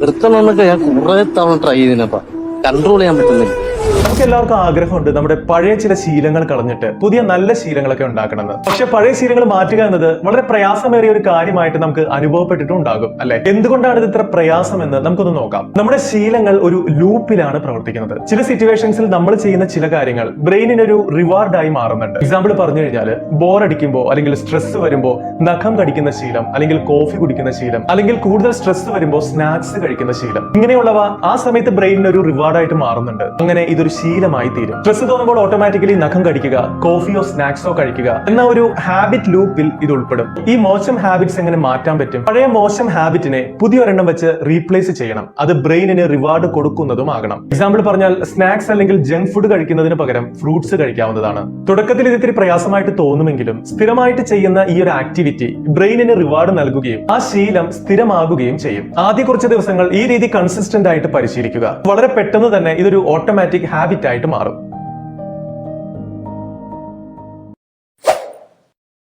നിർത്തണമെന്നൊക്കെ ഞാൻ കുറെ തവണ ട്രൈ ചെയ്തിനപ്പാ, കൺട്രോൾ ചെയ്യാൻ പറ്റുന്നില്ല. നമുക്ക് എല്ലാവർക്കും ആഗ്രഹമുണ്ട് നമ്മുടെ പഴയ ചില ശീലങ്ങൾ കളഞ്ഞിട്ട് പുതിയ നല്ല ശീലങ്ങളൊക്കെ ഉണ്ടാക്കണമെന്ന്. പക്ഷെ പഴയ ശീലങ്ങൾ മാറ്റുക എന്നത് വളരെ പ്രയാസമേറിയ ഒരു കാര്യമായിട്ട് നമുക്ക് അനുഭവപ്പെട്ടിട്ടുണ്ടാകും അല്ലെ? എന്തുകൊണ്ടാണ് ഇത് ഇത്ര പ്രയാസം എന്ന് നമുക്കൊന്ന് നോക്കാം. നമ്മുടെ ശീലങ്ങൾ ഒരു ലൂപ്പിലാണ് പ്രവർത്തിക്കുന്നത്. ചില സിറ്റുവേഷൻസിൽ നമ്മൾ ചെയ്യുന്ന ചില കാര്യങ്ങൾ ബ്രെയിനിന് ഒരു റിവാർഡായി മാറുന്നുണ്ട്. എക്സാമ്പിൾ പറഞ്ഞു കഴിഞ്ഞാൽ, ബോർ അടിക്കുമ്പോൾ അല്ലെങ്കിൽ സ്ട്രെസ് വരുമ്പോൾ നഖം കടിക്കുന്ന ശീലം, അല്ലെങ്കിൽ കോഫി കുടിക്കുന്ന ശീലം, അല്ലെങ്കിൽ കൂടുതൽ സ്ട്രെസ് വരുമ്പോൾ സ്നാക്സ് കഴിക്കുന്ന ശീലം, ഇങ്ങനെയുള്ളവ ആ സമയത്ത് ബ്രെയിനിന് ഒരു റിവാർഡായിട്ട് മാറുന്നുണ്ട്. അങ്ങനെ ഇതൊരു ശീലമായി തീരും. സ്ട്രെസ് തോന്നുമ്പോൾ ഓട്ടോമാറ്റിക്കലി നഖം കടിക്കുക, കോഫിയോ സ്നാക്സോ കഴിക്കുക എന്ന ഒരു ഹാബിറ്റ് ലൂപ്പിൽ ഇത് ഉൾപ്പെടും. ഈ മോശം ഹാബിറ്റ്സ് എങ്ങനെ മാറ്റാൻ പറ്റും? പഴയ മോശം ഹാബിറ്റിനെ പുതിയൊരെണ്ണം വെച്ച് റീപ്ലേസ് ചെയ്യണം. അത് ബ്രെയിനിന് റിവാർഡ് കൊടുക്കുന്നതുമാകണം. എക്സാമ്പിൾ പറഞ്ഞാൽ, സ്നാക്സ് അല്ലെങ്കിൽ ജങ്ക് ഫുഡ് കഴിക്കുന്നതിന് പകരം ഫ്രൂട്ട്സ് കഴിക്കാവുന്നതാണ്. തുടക്കത്തിൽ ഇത് ഇത്തിരി പ്രയാസമായിട്ട് തോന്നുമെങ്കിലും സ്ഥിരമായിട്ട് ചെയ്യുന്ന ഈ ഒരു ആക്ടിവിറ്റി ബ്രെയിനിന് റിവാർഡ് നൽകുകയും ആ ശീലം സ്ഥിരമാകുകയും ചെയ്യും. ആദ്യ കുറച്ച് ദിവസങ്ങൾ ഈ രീതി കൺസിസ്റ്റന്റ് ആയിട്ട് പരിശീലിക്കുക. വളരെ പെട്ടെന്ന് തന്നെ ഇതൊരു ഓട്ടോമാറ്റിക് ഹാബിറ്റ് ആയിട്ട് മാറും.